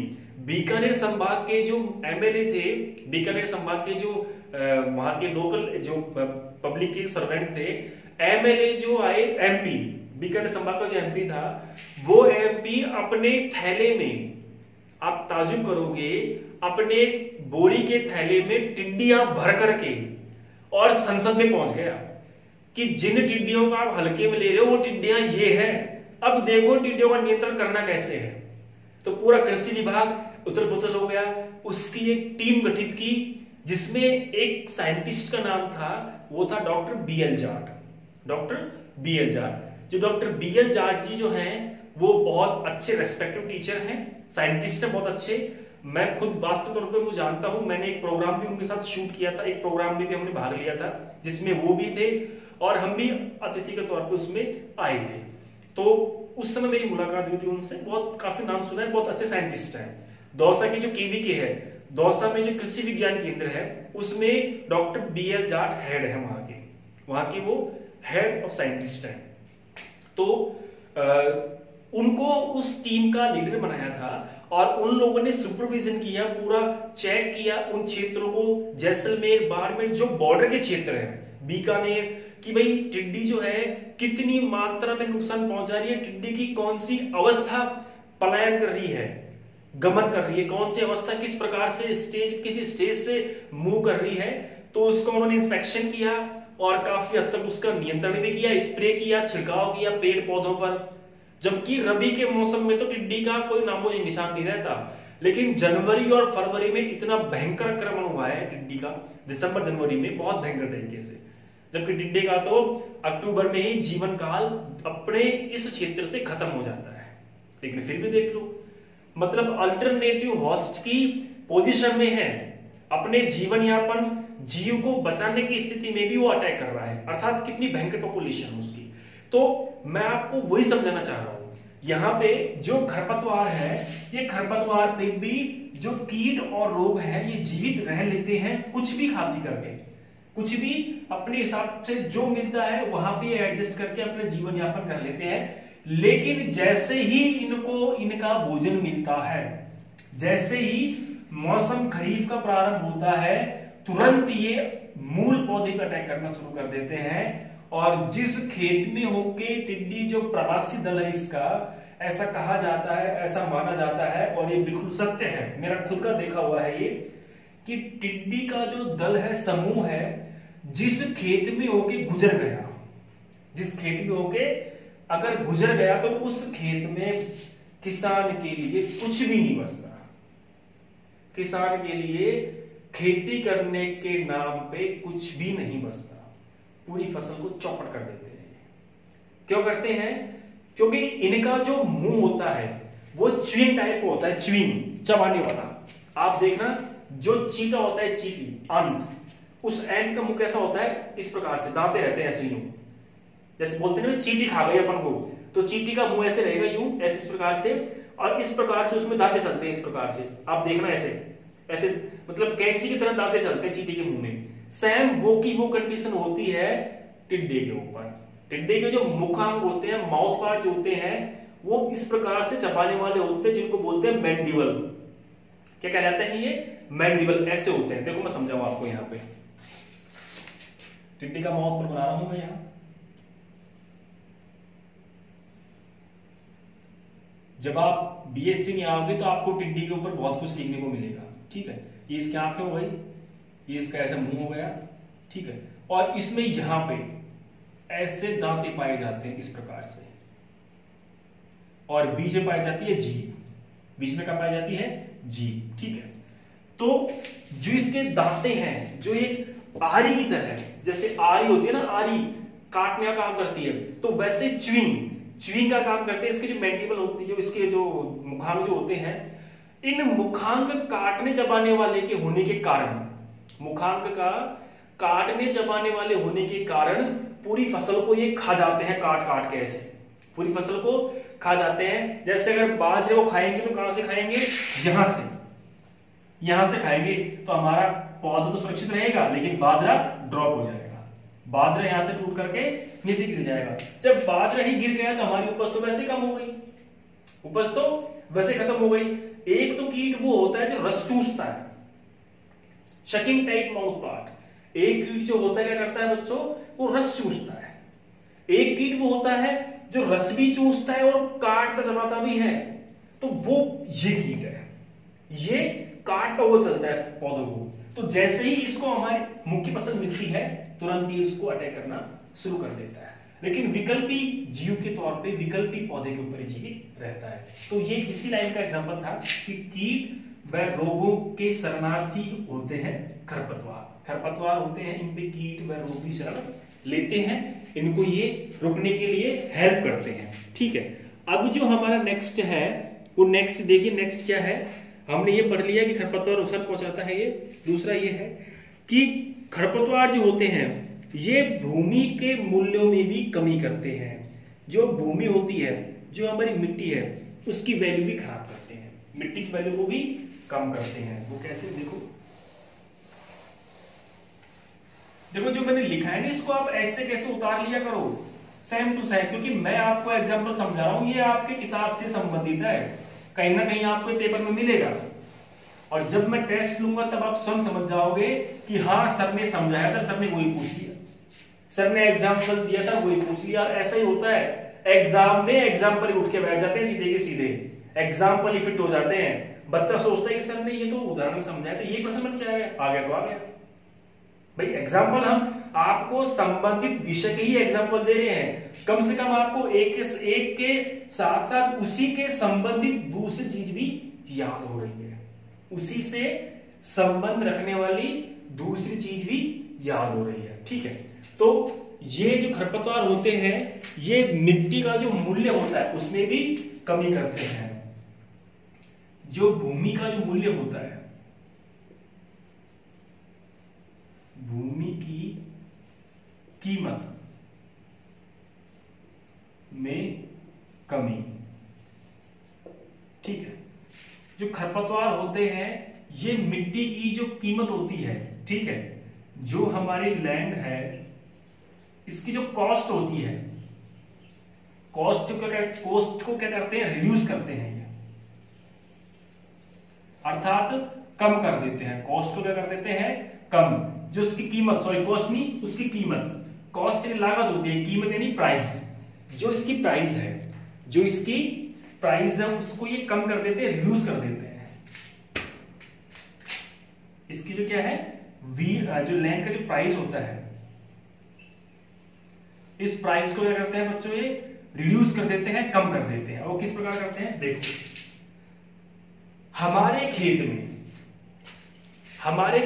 बीकानेर संभाग के जो एमएलए थे, बीकानेर संभाग के जो वहां के लोकल जो पब्लिक के सर्वेंट थे, एमएलए जो आए, एमपी, बीकानेर संभाग का जो एमपी था, वो एमपी अपने थैले में, आप ताजुब करोगे, अपने बोरी के थैले में टिड्डियां भर करके और संसद में पहुंच गया कि जिन टिड्डियों का आप हल्के में ले रहे हो वो टिड्डियां ये हैं, अब देखो टिड्डियों का नियंत्रण करना कैसे है। तो पूरा कृषि विभाग उथल पुथल हो गया। उसकी एक टीम गठित की जिसमें एक साइंटिस्ट का नाम था, वो था doctor B L Jat. Doctor B L Jat, जो डॉक्टर बीएल जाट जी जो हैं वो बहुत अच्छे रेस्पेक्टिव टीचर हैं, साइंटिस्ट हैं बहुत अच्छे। मैं खुद वास्तविक तौर पे उनको जानता हूं, मैंने एक प्रोग्राम भी उनके साथ शूट किया था, एक प्रोग्राम में भी हमने भाग लिया था जिसमें वो भी थे और हम भी अतिथि के तौर पे उसमें आए थे। तो उस समय मेरी मुलाकात हुई थी उनसे। बहुत काफी नाम सुना है, बहुत अच्छे साइंटिस्ट हैं। दौसा की जो केवीके है, दौसा में जो कृषि विज्ञान केंद्र है, उसमें डॉक्टर बीएल जाट हेड है वहां की वो हेड ऑफ साइंटिस्ट है। तो उनको उस टीम का लीडर बनाया था और उन लोगों ने सुपरविजन किया, पूरा चेक किया उन क्षेत्रों को, जैसलमेर, बाड़मेर, जो बॉर्डर के क्षेत्र है, बीकानेर, कि भाई टिड्डी जो है कितनी मात्रा में नुकसान पहुंचा रही है, टिड्डी की कौन सी अवस्था पलायन कर रही है, गमन कर रही है, कौन सी अवस्था किस प्रकार से किसी स्टेज से मूव कर रही है। तो उसको उन्होंने इंस्पेक्शन किया और काफी हद तक उसका नियंत्रण भी किया, स्प्रे किया, छिड़काव किया पेड़ पौधों पर। जबकि रबी के मौसम में तो टिड्डी का कोई नामो निशान नहीं रहता, लेकिन जनवरी और फरवरी में इतना भयंकर आक्रमण हुआ है टिड्डी का, दिसंबर जनवरी में बहुत भयंकर तरीके से, जबकि टिड्डी का तो अक्टूबर में ही जीवन काल अपने इस क्षेत्र से खत्म हो जाता है। लेकिन फिर भी देख लो, मतलब अल्टरनेटिव होस्ट की पोजीशन में है, अपने जीवन यापन जीव को बचाने की स्थिति में भी वो अटैक कर रहा है, अर्थात कितनी भयंकर पॉपुलेशन उसकी। तो मैं आपको वही समझाना चाह रहा हूं, यहाँ पे जो खरपतवार है, ये खरपतवार पे भी जो कीट और रोग है ये जीवित रह लेते हैं, कुछ भी खा पी करके, कुछ भी अपने हिसाब से जो मिलता है वहां भी एडजस्ट करके अपने जीवन यापन कर लेते हैं। लेकिन जैसे ही इनको इनका भोजन मिलता है, जैसे ही मौसम खरीफ का प्रारंभ होता है, तुरंत ये मूल पौधे पर अटैक करना शुरू कर देते हैं। और जिस खेत में होके टिड्डी जो प्रवासी दल है इसका, ऐसा कहा जाता है, ऐसा माना जाता है, और ये बिल्कुल सत्य है, मेरा खुद का देखा हुआ है ये, कि टिड्डी का जो दल है, समूह है, जिस खेत में होके गुजर गया, जिस खेत में होके अगर गुजर गया तो उस खेत में किसान के लिए कुछ भी नहीं बचता। किसान के लिए खेती करने के नाम पे कुछ भी नहीं बचता, पूरी फसल को चौपट कर देते हैं। क्यों करते हैं? क्योंकि इनका जो मुंह होता है वो च्युइंग टाइप होता है, च्युइंग, चबाने वाला। आप देखना, जो चीटा होता है, चीटी, अंत, उस एंड का मुंह कैसा होता है? इस प्रकार से, दांते रहते हैं ऐसे यूं, जैसे बोलते हैं ना चीटी खा गई अपन को, तो चीटी का मुंह ऐसे रहेगा यूं, ऐसे इस प्रकार से, और इस प्रकार से उसमें दांते चलते हैं, इस प्रकार से आप देखना, ऐसे ऐसे, मतलब कैंची की तरह दांते चलते हैं चीटी के मुंह में। सेम वो की वो कंडीशन होती है टिड्डे के ऊपर। टिड्डे के जो मुखांग होते हैं, माउथ पार्ट जो होते हैं, वो इस प्रकार से चबाने वाले होते हैं, जिनको बोलते हैं मैंडिबल। क्या कहलाते हैं ये? मैंडिबल, ऐसे होते हैं। देखो मैं समझाऊं आपको, यहाँ पे टिड्डी का माउथ पर बना रहा हूं मैं यहाँ। जब आप बीएससी में आओगे तो आपको टिड्डी के ऊपर बहुत कुछ सीखने को मिलेगा, ठीक है। ये इसकी आंखें हो गई, ये इसका ऐसा मुंह हो गया, ठीक है, और इसमें यहां पे ऐसे दांतें पाए जाते हैं इस प्रकार से, और बीच में पाई जाती है जीभ, बीच में क्या पाई जाती है? जीभ, ठीक है। तो जो इसके दांतें हैं, जो एक आरी की तरह है, जैसे आरी होती है ना, आरी काटने का काम करती है, तो वैसे च्युइंग का काम करते हैं इसके जो मैंडिबल होती है, जो इसके जो मुखांग जो होते हैं, इन मुखांग काटने चबाने वाले के होने के कारण, मुखांग का काटने चबाने वाले होने के कारण पूरी फसल को ये खा जाते हैं, काट काट के ऐसे पूरी फसल को खा जाते हैं। जैसे अगर बाजरे को खाएंगे तो कहां से खाएंगे? यहां से खाएंगे, तो हमारा पौधा तो सुरक्षित रहेगा, लेकिन बाजरा ड्रॉप हो जाएगा, बाजरा यहां से टूट करके नीचे गिर जाएगा। जब बाजरा ही गिर गया तो हमारी उपज तो वैसे कम हो गई, उपज तो वैसे खत्म हो गई। एक तो कीट वो होता है जो रस चूसता है, शकिंग टाइप माउथ पार्ट। एक कीट जो होता है क्या करता है बच्चों? वो रस चूसता है। एक कीट वो होता है जो रस भी चूसता है और काटता चबाता भी है, तो वो ये कीट है, ये काटता हुआ चलता है पौधों को। तो जैसे ही इसको हमारी मुख्य पसंद मिलती है, तुरंत ही इसको अटैक करना शुरू कर देता है। लेकिन विकल्पी जीव के तौर पे विकल्पी पौधे के ऊपर जीवित रहता है। तो ये इसी लाइन का एग्जांपल था कि कीट व रोगों के शरणार्थी होते हैं खरपतवार। खरपतवार होते हैं, इन पे कीट व रोग भी शरण लेते हैं, इनको ये रुकने के लिए हेल्प करते हैं, ठीक है। अब जो हमारा नेक्स्ट है वो नेक्स्ट देखिए, नेक्स्ट क्या है? हमने ये पढ़ लिया कि खरपतवार नुकसान पहुंचाता है, ये दूसरा ये है कि खरपतवार जो होते हैं ये भूमि के मूल्यों में भी कमी करते हैं। जो भूमि होती है, जो हमारी मिट्टी है, उसकी वैल्यू भी खराब करते हैं, मिट्टी की वैल्यू को भी कम करते हैं। वो कैसे? देखो जो मैंने लिखा है ना, इसको आप ऐसे कैसे उतार लिया करो, सेम टू सेम, क्योंकि मैं आपको एग्जांपल समझा रहा हूं, ये आपके किताब से संबंधित है। कहीं ना कहीं आपको पेपर में मिलेगा। और जब मैं टेस्ट लूंगा तब आप स्वयं समझ जाओगे कि हाँ सर ने समझाया था, सर ने वही पूछ लिया, सर ने एग्जाम्पल दिया था वही पूछ लिया। ऐसा ही होता है, एग्जाम में एग्जाम्पल उठ के बैठ जाते हैं सीधे के सीधे, एग्जाम्पल ही फिट हो जाते हैं। बच्चा सोचता है कि सर ने ये तो उदाहरण समझाया था, ये क्वेश्चन में क्या है, आ गया तो आ गया। भाई एग्जाम्पल हम आपको संबंधित विषय के ही एग्जाम्पल दे रहे हैं, कम से कम आपको एक के साथ साथ उसी के संबंधित दूसरी चीज भी याद हो रही है, उसी से संबंध रखने वाली दूसरी चीज भी याद हो रही है। ठीक है, तो ये जो खरपतवार होते हैं ये मिट्टी का जो मूल्य होता है उसमें भी कमी करते हैं। जो भूमि का जो मूल्य होता है, भूमि की कीमत में कमी। ठीक है, जो खरपतवार होते हैं ये मिट्टी की जो कीमत होती है, ठीक है, जो हमारी लैंड है इसकी जो कॉस्ट होती है, कॉस्ट को क्या करते हैं, रिड्यूस करते हैं ये, अर्थात कम कर देते हैं। कॉस्ट को क्या कर देते हैं, कम। जो उसकी कीमत, सॉरी कॉस्ट नहीं, उसकी कीमत, कॉस्ट यानी लागत होती है, कीमत यानी प्राइस। जो इसकी प्राइस है, जो इसकी प्राइस है उसको ये कम कर देते हैं, रिड्यूस कर देते हैं। इसकी जो क्या है, जो लैंड का जो प्राइस होता है, इस प्राइस को क्या करते हैं बच्चों, ये रिड्यूस कर देते हैं, कम कर देते हैं। और किस प्रकार करते हैं, देखो हमारे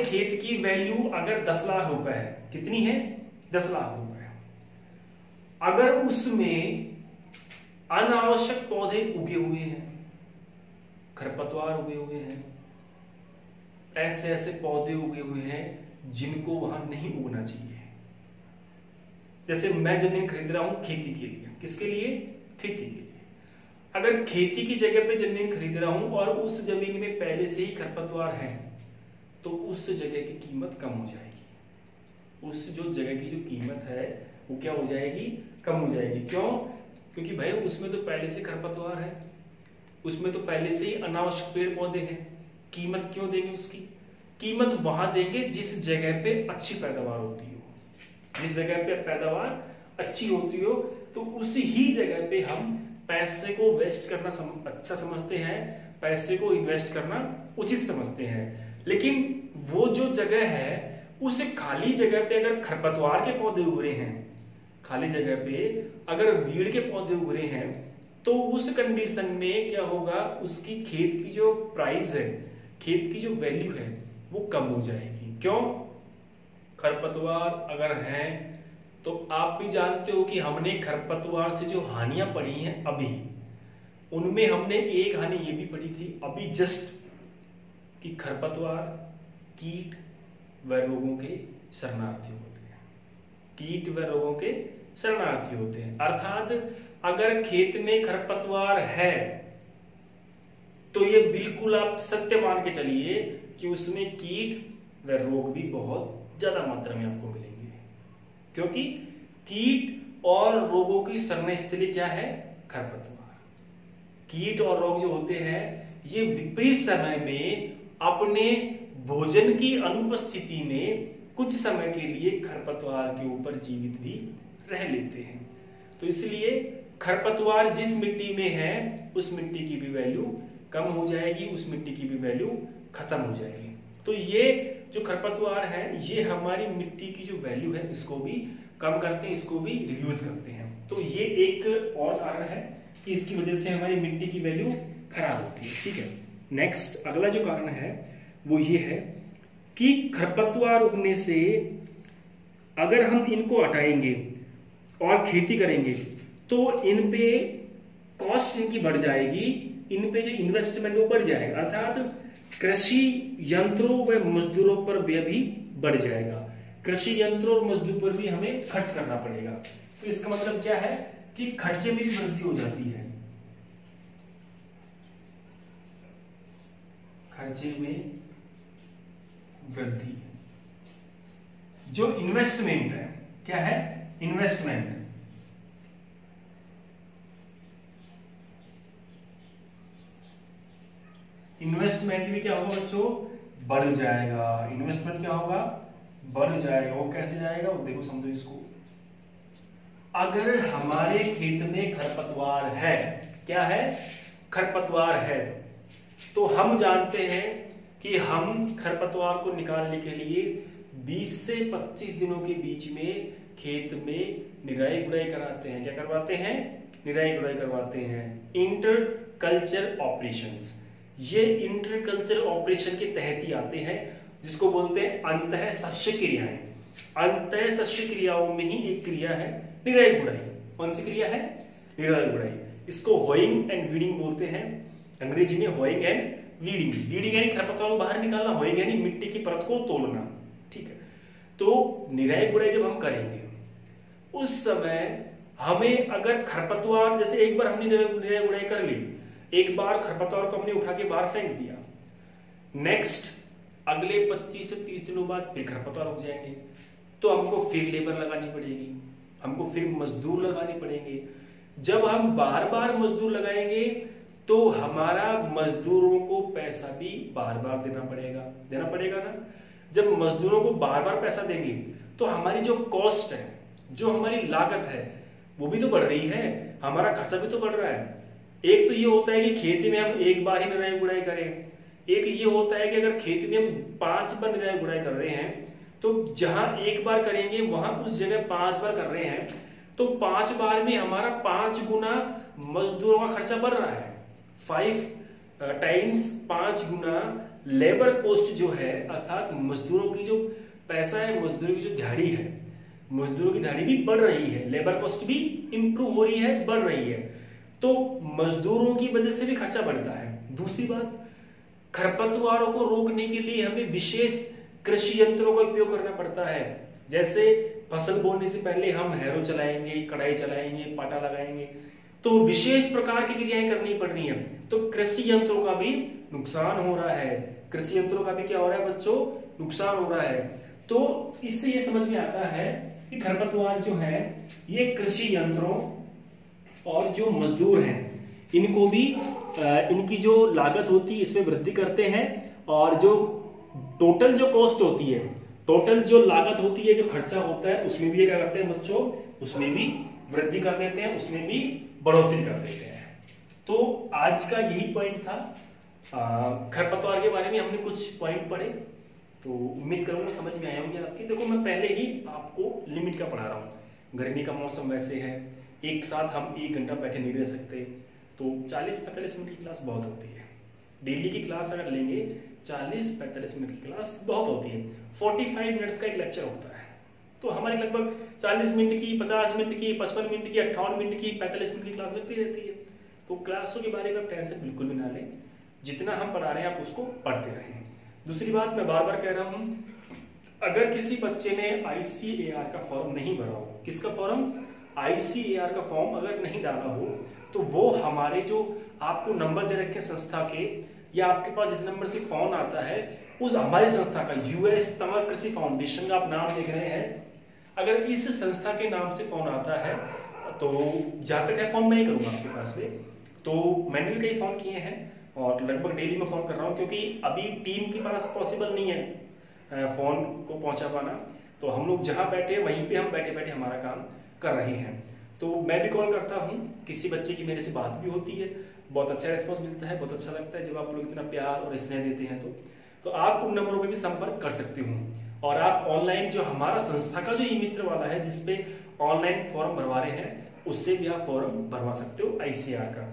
खेत की वैल्यू अगर 10 लाख रुपए है, कितनी है, 10 लाख रुपए। अगर उसमें अनावश्यक पौधे उगे हुए हैं, खरपतवार उगे हुए हैं, ऐसे ऐसे पौधे उगे हुए हैं जिनको वहां नहीं उगना चाहिए। जैसे मैं जमीन खरीद रहा हूं खेती के लिए, किसके लिए, खेती के लिए। अगर खेती की जगह पे जमीन खरीद रहा हूं और उस जमीन में पहले से ही खरपतवार है तो उस जगह की कीमत कम हो जाएगी। उस जो जगह की जो कीमत है वो क्या हो जाएगी, कम हो जाएगी। क्यों, क्योंकि भाई उसमें तो पहले से खरपतवार है, उसमें तो पहले से ही अनावश्यक पेड़ पौधे हैं। कीमत क्यों देंगे, उसकी कीमत वहां देंगे जिस जगह पे अच्छी पैदावार होती हो। जिस जगह पे पैदावार अच्छी होती हो तो उसी ही जगह पे हम पैसे को वेस्ट करना अच्छा समझते हैं, पैसे को इन्वेस्ट करना उचित समझते हैं। लेकिन वो जो जगह है उस खाली जगह पे अगर खरपतवार के पौधे उग रहे हैं, खाली जगह पे अगर वीड़ के पौधे उग रहे हैं, तो उस कंडीशन में क्या होगा, उसकी खेत की जो प्राइस है, खेत की जो वैल्यू है वो कम हो जाएगी। क्यों, खरपतवार अगर हैं तो आप भी जानते हो कि हमने खरपतवार से जो हानियां पढ़ी हैं अभी, उनमें हमने एक हानि ये भी पढ़ी थी अभी जस्ट, कि खरपतवार कीट व रोगों के शरणार्थी होते हैं। कीट व रोगों के शरणार्थी होते हैं, अर्थात अगर खेत में खरपतवार है तो ये बिल्कुल आप सत्य मान के चलिए कि उसमें कीट व रोग भी बहुत ज्यादा मात्रा में आपको मिलेंगे। क्योंकि कीट और रोगों की शरणस्थली क्या है, खरपतवार। कीट और रोग जो होते हैं ये विपरीत समय में अपने भोजन की अनुपस्थिति में कुछ समय के लिए खरपतवार के ऊपर जीवित भी रह लेते हैं। तो इसलिए खरपतवार जिस मिट्टी में है उस मिट्टी की भी वैल्यू कम हो जाएगी, उस मिट्टी की भी वैल्यू खत्म हो जाएगी। तो ये जो खरपतवार है ये हमारी मिट्टी की जो वैल्यू है इसको भी कम करते हैं, इसको भी रिड्यूस करते हैं। तो ये एक और कारण है कि इसकी वजह से हमारी मिट्टी की वैल्यू खराब होती है। ठीक है, नेक्स्ट अगला जो कारण है वो ये है कि खरपतवार उगने से अगर हम इनको हटाएंगे और खेती करेंगे तो इन पे कॉस्ट इनकी बढ़ जाएगी, इन पे जो इन्वेस्टमेंट वो बढ़ जाएगा, अर्थात कृषि यंत्रों व मजदूरों पर व्यय भी बढ़ जाएगा। कृषि यंत्रों और मजदूर पर भी हमें खर्च करना पड़ेगा। तो इसका मतलब क्या है कि खर्चे में भी वृद्धि हो जाती है, खर्चे में वृद्धि। जो इन्वेस्टमेंट है, क्या है, इन्वेस्टमेंट, इन्वेस्टमेंट भी क्या होगा बच्चों, बढ़ जाएगा। इन्वेस्टमेंट क्या होगा, बढ़ जाएगा। वो कैसे जाएगा, वो देखो समझो इसको। अगर हमारे खेत में खरपतवार है, क्या है, खरपतवार है, तो हम जानते हैं कि हम खरपतवार को निकालने के लिए 20 से 25 दिनों के बीच में खेत में निराई गुड़ाई कराते हैं। क्या करवाते हैं, निराई गुड़ाई करवाते हैं। इंटर कल्चर ऑपरेशंस, ये इंटर कल्चर ऑपरेशन के तहत ही आते हैं, जिसको बोलते हैं अंतः शस्य क्रियाएं। अंतः शस्य क्रियाओं में ही एक क्रिया है निराई गुड़ाई। कौन सी क्रिया है, निराई गुड़ाई। इसको होइंग एंड वीडिंग बोलते हैं, अंग्रेजी में होइंग एंड वीडिंग। वीडिंग यानी खरपतवार को बाहर निकालना, होइंग यानी मिट्टी की परत को तोड़ना, ठीक है। तो निराई गुड़ाई जब हम करेंगे उस समय हमें अगर खरपतवार, जैसे एक बार हमने निराई गुड़ाई कर ली, एक बार खरपतवार को हमने उठा के बाहर फेंक दिया, नेक्स्ट अगले 25 से 30 दिनों बाद फिर खरपतवार उग जाएंगे, तो हमको फिर लेबर लगानी पड़ेगी, हमको फिर मजदूर लगाने पड़ेंगे। जब हम बार बार मजदूर लगाएंगे तो हमारा मजदूरों को पैसा भी बार बार देना पड़ेगा ना। जब मजदूरों को बार बार पैसा देंगे तो हमारी जो कॉस्ट है, जो हमारी लागत है, वो भी तो बढ़ रही है, हमारा खर्चा भी तो बढ़ रहा है। एक तो ये होता है कि खेती में हम एक बार ही निराई गुड़ाई करें, एक ये होता है कि अगर खेती में हम 5 बार निराई गुड़ाई कर रहे हैं, तो जहां एक बार करेंगे वहां उस जगह 5 बार कर रहे हैं, तो 5 बार में हमारा 5 गुना मजदूरों का खर्चा बढ़ रहा है। 5 टाइम्स 5 गुना लेबर कॉस्ट जो है, अर्थात मजदूरों की जो पैसा है, मजदूरों की जो दिहाड़ी है, मजदूरों की दिहाड़ी भी बढ़ रही है, लेबर कॉस्ट भी इंप्रूव हो रही है, बढ़ रही है, तो मजदूरों की वजह से भी खर्चा बढ़ता है। दूसरी बात, खरपतवारों को रोकने के लिए हमें विशेष कृषि यंत्रों का उपयोग करना पड़ता है। जैसे फसल बोने से पहले हम हैरो चलाएंगे, कढ़ाई चलाएंगे, पाटा लगाएंगे, तो विशेष प्रकार की क्रियाएं करनी पड़ रही है, तो कृषि यंत्रों का भी नुकसान हो रहा है। कृषि यंत्रों का भी क्या हो रहा है बच्चों, नुकसान हो रहा है। तो इससे ये समझ में आता है कि खरपतवार जो है ये कृषि यंत्रों और जो मजदूर हैं इनको भी इनकी जो लागत होती है इसमें वृद्धि करते हैं, और जो टोटल जो कॉस्ट होती है, टोटल जो लागत होती है, जो खर्चा होता है, उसमें भी क्या करते हैं बच्चों, उसमें भी वृद्धि कर देते हैं, उसमें भी बढ़ोतरी कर देते हैं। तो आज का यही पॉइंट था। खरपतवार के बारे में हमने कुछ पॉइंट पढ़े, तो उम्मीद करूंगा समझ में आए होंगे आपके। देखो मैं पहले ही आपको लिमिट का पढ़ा रहा हूँ, गर्मी का मौसम वैसे है, एक साथ हम 1 घंटा बैठे नहीं रह सकते, तो 40-45 मिनट की क्लास बहुत होती है। डेली की क्लास अगर लेंगे 40-45 मिनट की क्लास बहुत होती है। 45 मिनट्स का एक लेक्चर होता है, तो हमारी लगभग 40 मिनट की, 50 मिनट की, 55 मिनट की, 58 मिनट की, 45 मिनट की क्लास लगती रहती है। तो क्लासों के बारे में आप टेंशन बिल्कुल भी ना लें, जितना हम पढ़ा रहे हैं आप उसको पढ़ते रहें। दूसरी बात मैं बार बार कह रहा हूं, अगर किसी बच्चे ने ICAR का फॉर्म नहीं भरा हो, किसका फॉर्म, ICAR का फॉर्म अगर नहीं डाला हो, तो वो हमारे जो आपको नंबर दे रखे संस्था के, या आपके पास जिस नंबर से फोन आता है उस हमारी संस्था का, US तमर कृषि फाउंडेशन का आप नाम देख रहे हैं, अगर इस संस्था के नाम से फोन आता है, तो जहां तक है फोन मैं ही करूंगा आपके पास में, तो मैंने भी कई फोन किए हैं और लगभग डेली में फोन कर रहा हूँ, क्योंकि अभी टीम के पास पॉसिबल नहीं है फोन को पहुंचा पाना, तो हम लोग जहां बैठे वहीं पे हम बैठे बैठे हमारा काम कर रहे हैं। तो मैं भी कॉल करता हूँ, किसी बच्चे की मेरे से बात भी होती है, बहुत अच्छा रिस्पॉन्स मिलता है, बहुत अच्छा लगता है जब आप लोग इतना प्यार और स्नेह देते हैं। तो आप उन नंबरों पे भी संपर्क कर सकते हो, और आप ऑनलाइन जो हमारा संस्था का जो ई-मित्र वाला है जिसपे ऑनलाइन फॉर्म भरवा रहे हैं, उससे भी आप फॉर्म भरवा सकते हो ICAR का।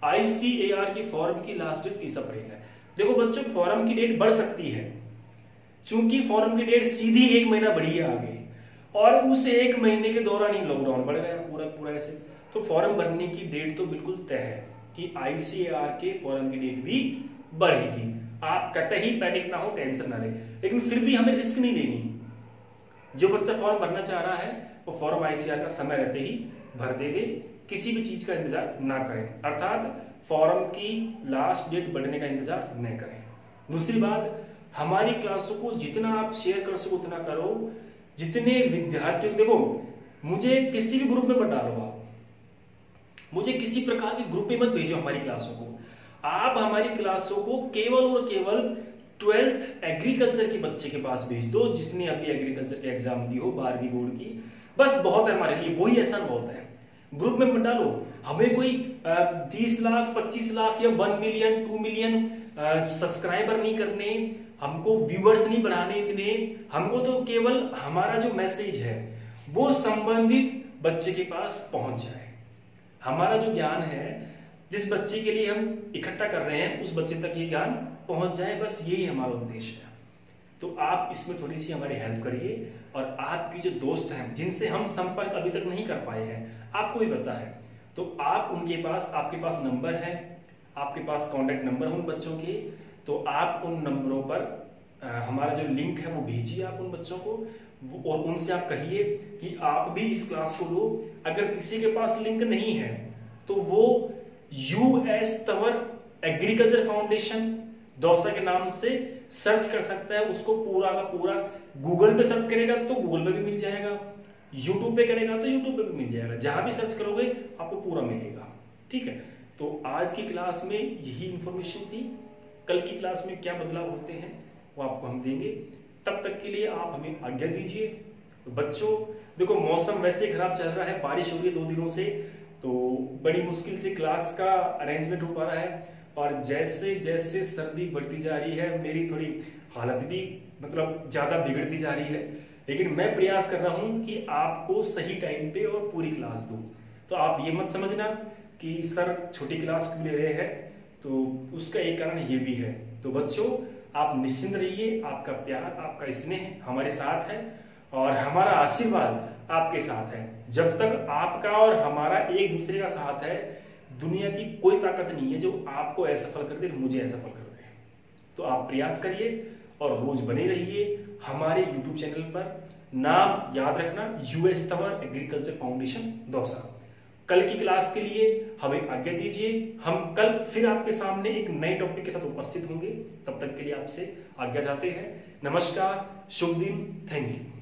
ICAR की फॉर्म की लास्ट डेट 30 अप्रैल है। देखो बच्चों, फॉर्म की डेट बढ़ सकती है, चूंकि फॉर्म की डेट सीधी 1 महीना बढ़ी है आगे, और उस 1 महीने के दौरान ही लॉकडाउन बढ़ गया पूरा ऐसे। तो फॉर्म भरने की डेट तो बिल्कुल तय है कि ICAR के फॉर्म की डेट भी बढ़ेगी। आप कतई पैनिक ना हो, टेंशन ना ले, लेकिन फिर भी हमें रिस्क नहीं लेनी। जो बच्चा फॉर्म भरना चाह रहा है वो फॉर्म ICAR का समय रहते ही भर देवे, किसी भी चीज का इंतजार ना करें, अर्थात फॉर्म की लास्ट डेट बढ़ने का इंतजार न करें। दूसरी बात, हमारी क्लासों को जितना आप शेयर कर सको उतना करो, जितने विद्यार्थियों, देखो मुझे किसी भी ग्रुप में मत डालो, आप मुझे किसी प्रकार के ग्रुप में मत भेजो हमारी क्लासों को। आप हमारी क्लासों को केवल और केवल 12th एग्रीकल्चर के बच्चे के पास भेज दो जिसने अभी एग्रीकल्चर की एग्जाम दी हो 12वीं बोर्ड की, बस बहुत है हमारे लिए, वही एहसान बहुत है। ग्रुप में मत डालो, हमें कोई 30 लाख 25 लाख या 1 मिलियन 2 मिलियन सब्सक्राइबर नहीं करने, हमको व्यूअर्स नहीं बढ़ाने इतने, हमको तो केवल हमारा जो मैसेज है वो संबंधित बच्चे के पास पहुंच जाए। हमारा जो ज्ञान है जिस बच्चे के लिए हम इकट्ठा कर रहे हैं उस बच्चे तक ये ज्ञान पहुंच जाए, बस यही हमारा उद्देश्य है। तो आप इसमें थोड़ी सी हमारी हेल्प करिए, और आपकी जो दोस्त हैं जिनसे हम संपर्क अभी तक नहीं कर पाए हैं, आपको भी पता है, तो आप उनके पास, आपके पास नंबर है, आपके पास कॉन्टेक्ट नंबर है उन बच्चों के, तो आप उन नंबरों पर हमारा जो लिंक है वो भेजिए आप उन बच्चों को, और उनसे आप कहिए कि आप भी इस क्लास को लो। अगर किसी के पास लिंक नहीं है तो वो US Tanwar agriculture foundation Dausa के नाम से सर्च कर सकता है, उसको पूरा का पूरा गूगल पे सर्च करेगा तो गूगल पे भी मिल जाएगा, यूट्यूब पे करेगा तो यूट्यूब पे भी मिल जाएगा, जहां भी सर्च करोगे आपको पूरा मिलेगा। ठीक है, तो आज की क्लास में यही इंफॉर्मेशन थी, कल की क्लास में क्या बदलाव होते हैं वो आपको हम देंगे, तब तक के लिए आप हमें आज्ञा दीजिए। तो बच्चों देखो, मौसम वैसे खराब चल रहा है, बारिश हो रही है 2 दिनों से, तो बड़ी मुश्किल से क्लास का अरेंजमेंट हो पा रहा है, और जैसे जैसे सर्दी बढ़ती जा रही है मेरी थोड़ी हालत भी मतलब ज्यादा बिगड़ती जा रही है, लेकिन मैं प्रयास कर रहा हूं कि आपको सही टाइम पे और पूरी क्लास दूं। तो आप ये मत समझना कि सर छोटी क्लास क्यों ले रहे हैं, तो उसका एक कारण ये भी है। तो बच्चों आप निश्चिंत रहिए, आपका प्यार, आपका स्नेह हमारे साथ है, और हमारा आशीर्वाद आपके साथ है। जब तक आपका और हमारा एक दूसरे का साथ है, दुनिया की कोई ताकत नहीं है जो आपको असफल कर दे, मुझे असफल कर दे। तो आप प्रयास करिए और रोज बने रहिए हमारे YouTube चैनल पर। नाम याद रखना, US Tanwar agriculture foundation Dausa. कल की क्लास के लिए हमें आज्ञा दीजिए, हम कल फिर आपके सामने एक नए टॉपिक के साथ उपस्थित होंगे। तब तक के लिए आपसे आज्ञा चाहते हैं। नमस्कार, शुभ दिन, थैंक यू।